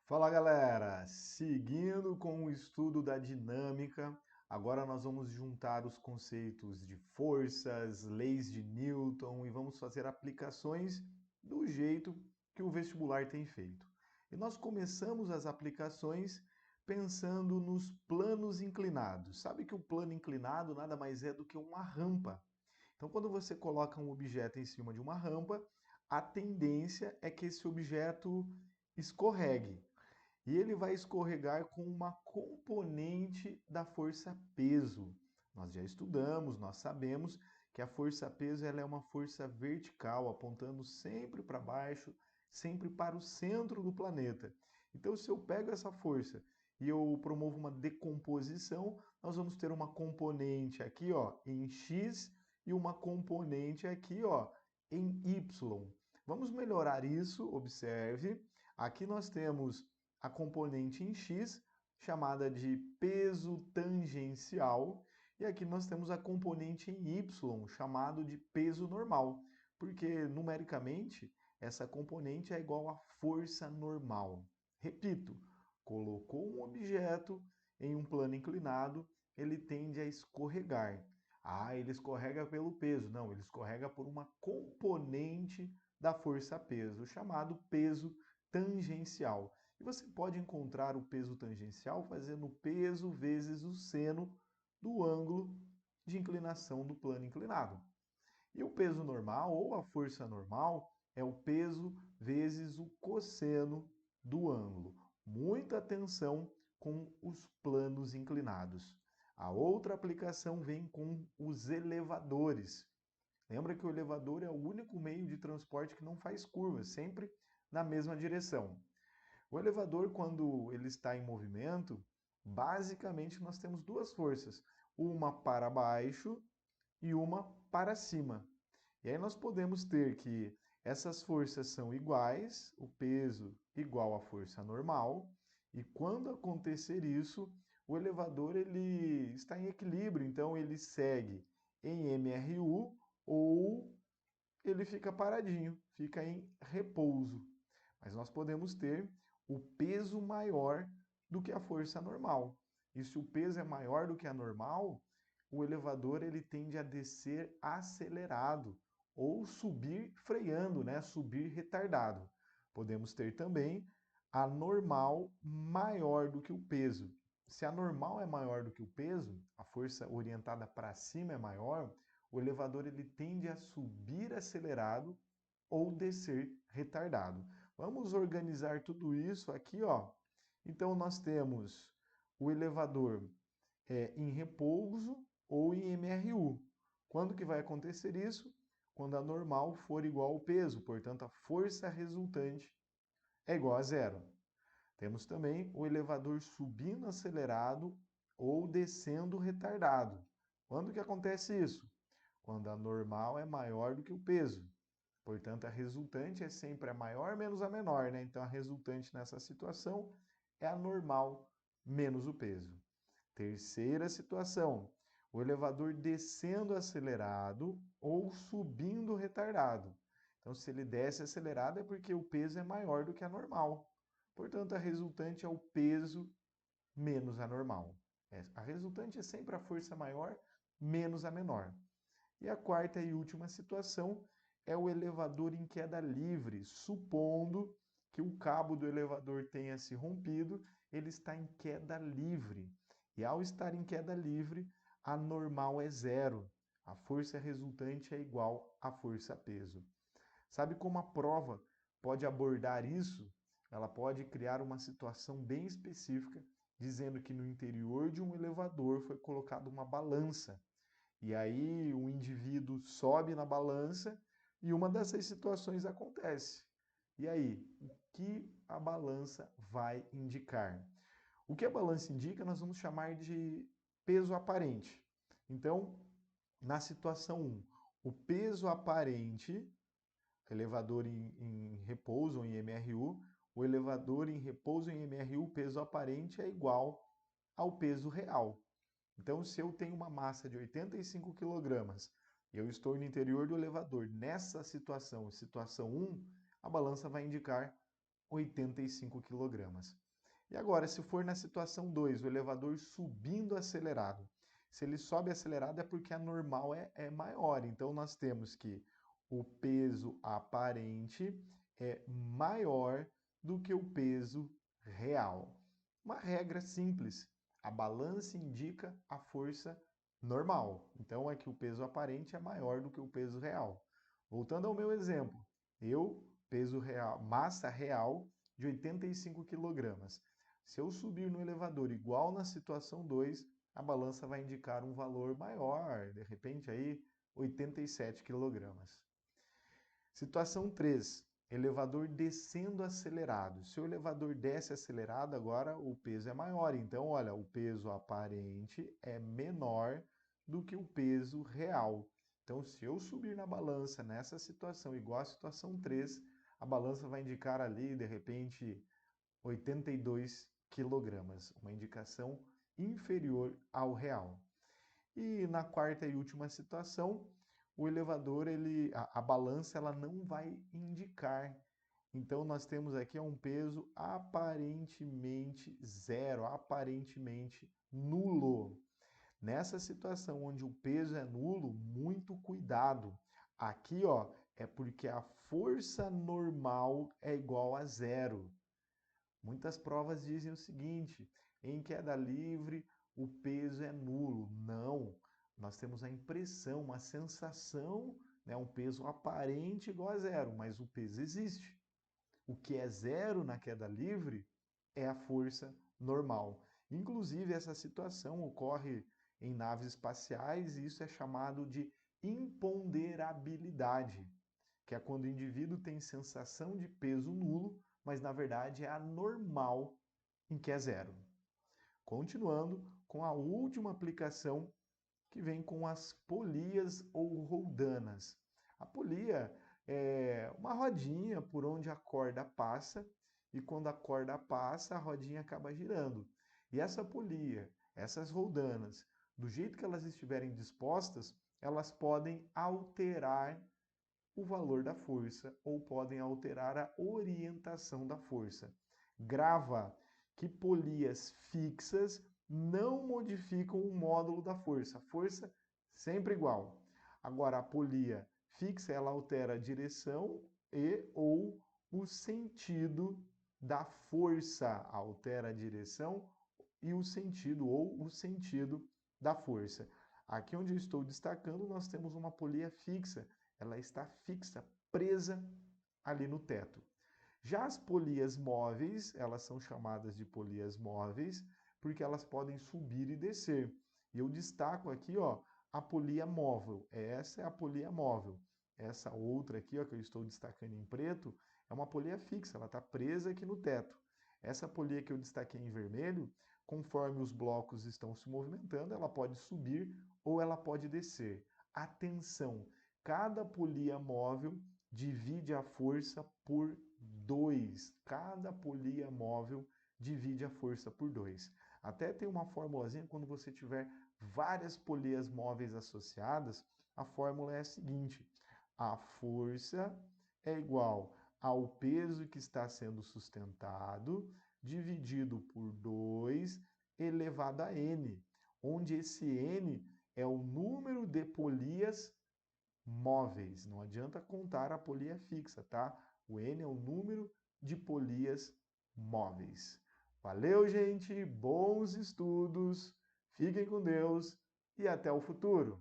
Fala galera, seguindo com o estudo da dinâmica, agora nós vamos juntar os conceitos de forças, leis de Newton e vamos fazer aplicações do jeito que o vestibular tem feito. E nós começamos as aplicações pensando nos planos inclinados. Sabe que o plano inclinado nada mais é do que uma rampa. Então, quando você coloca um objeto em cima de uma rampa, a tendência é que esse objeto escorregue. E ele vai escorregar com uma componente da força peso. Nós já estudamos, nós sabemos que a força peso ela é uma força vertical, apontando sempre para baixo, sempre para o centro do planeta. Então, se eu pego essa força e eu promovo uma decomposição, nós vamos ter uma componente aqui, ó, em x e uma componente aqui, ó, em y. Vamos melhorar isso, observe. Aqui nós temos a componente em x, chamada de peso tangencial, e aqui nós temos a componente em y, chamado de peso normal, porque numericamente essa componente é igual à força normal. Repito, colocou um objeto em um plano inclinado, ele tende a escorregar. Ah, ele escorrega pelo peso. Não, ele escorrega por uma componente da força peso, chamado peso tangencial. E você pode encontrar o peso tangencial fazendo peso vezes o seno do ângulo de inclinação do plano inclinado. E o peso normal, ou a força normal, é o peso vezes o cosseno do ângulo. Muita atenção com os planos inclinados. A outra aplicação vem com os elevadores. Lembra que o elevador é o único meio de transporte que não faz curva, sempre na mesma direção. O elevador, quando ele está em movimento, basicamente nós temos duas forças, uma para baixo e uma para cima. E aí nós podemos ter que essas forças são iguais, o peso igual à força normal, e quando acontecer isso, o elevador ele está em equilíbrio, então ele segue em MRU ou ele fica paradinho, fica em repouso. Mas nós podemos ter o peso maior do que a força normal. E se o peso é maior do que a normal, o elevador ele tende a descer acelerado ou subir freando, né? Subir retardado. Podemos ter também a normal maior do que o peso. Se a normal é maior do que o peso, a força orientada para cima é maior, o elevador ele tende a subir acelerado ou descer retardado. Vamos organizar tudo isso aqui, ó. Então nós temos o elevador em repouso ou em MRU. Quando que vai acontecer isso? Quando a normal for igual ao peso, portanto a força resultante é igual a zero. Temos também o elevador subindo acelerado ou descendo retardado. Quando que acontece isso? Quando a normal é maior do que o peso. Portanto, a resultante é sempre a maior menos a menor, né? Então, a resultante nessa situação é a normal menos o peso. Terceira situação, o elevador descendo acelerado ou subindo retardado. Então, se ele desce acelerado é porque o peso é maior do que a normal. Portanto, a resultante é o peso menos a normal. A resultante é sempre a força maior menos a menor. E a quarta e última situação é o elevador em queda livre, supondo que o cabo do elevador tenha se rompido, ele está em queda livre. E ao estar em queda livre, a normal é zero. A força resultante é igual à força peso. Sabe como a prova pode abordar isso? Ela pode criar uma situação bem específica, dizendo que no interior de um elevador foi colocada uma balança. E aí o indivíduo sobe na balança e uma dessas situações acontece. E aí, o que a balança vai indicar? O que a balança indica, nós vamos chamar de peso aparente. Então, na situação 1, o peso aparente, elevador em repouso ou em MRU, o elevador em repouso em MRU, o peso aparente é igual ao peso real. Então, se eu tenho uma massa de 85 kg e eu estou no interior do elevador, nessa situação, situação 1, a balança vai indicar 85 quilogramas. E agora, se for na situação 2, o elevador subindo acelerado. Se ele sobe acelerado é porque a normal é maior. Então, nós temos que o peso aparente é maior do que o peso real. Uma regra simples. A balança indica a força normal. Então, é que o peso aparente é maior do que o peso real. Voltando ao meu exemplo, peso real, massa real de 85 quilogramas. Se eu subir no elevador igual na situação 2, a balança vai indicar um valor maior, de repente aí 87 quilogramas. Situação 3, elevador descendo acelerado. Se o elevador desce acelerado, agora o peso é maior. Então, olha, o peso aparente é menor do que o peso real. Então, se eu subir na balança nessa situação, igual à situação 3, a balança vai indicar ali, de repente, 82 quilogramas, uma indicação inferior ao real. E na quarta e última situação, o elevador, a balança, ela não vai indicar. Então, nós temos aqui um peso aparentemente zero, aparentemente nulo. Nessa situação onde o peso é nulo, muito cuidado. Aqui, ó, é porque a força normal é igual a zero. Muitas provas dizem o seguinte: em queda livre o peso é nulo. Não, nós temos a impressão, uma sensação, né, um peso aparente igual a zero, mas o peso existe. O que é zero na queda livre é a força normal. Inclusive, essa situação ocorre em naves espaciais e isso é chamado de imponderabilidade, que é quando o indivíduo tem sensação de peso nulo, mas na verdade é a normal em que é zero. Continuando com a última aplicação, que vem com as polias ou roldanas. A polia é uma rodinha por onde a corda passa, e quando a corda passa, a rodinha acaba girando. E essa polia, essas roldanas, do jeito que elas estiverem dispostas, elas podem alterar o valor da força ou podem alterar a orientação da força. Grava que polias fixas não modificam o módulo da força. Força sempre igual. Agora, a polia fixa, ela altera a direção e ou o sentido da força. Altera a direção e o sentido ou o sentido da força. Aqui onde eu estou destacando, nós temos uma polia fixa. Ela está fixa, presa ali no teto. Já as polias móveis, elas são chamadas de polias móveis, porque elas podem subir e descer. E eu destaco aqui, ó, a polia móvel. Essa é a polia móvel. Essa outra aqui, ó, que eu estou destacando em preto, é uma polia fixa, ela está presa aqui no teto. Essa polia que eu destaquei em vermelho, conforme os blocos estão se movimentando, ela pode subir ou ela pode descer. Atenção! Cada polia móvel divide a força por 2. Cada polia móvel divide a força por 2. Até tem uma formulazinha, quando você tiver várias polias móveis associadas, a fórmula é a seguinte: a força é igual ao peso que está sendo sustentado dividido por 2 elevado a n, onde esse n é o número de polias móveis. Não adianta contar a polia fixa, tá? O n é o número de polias móveis. Valeu, gente! Bons estudos! Fiquem com Deus e até o futuro!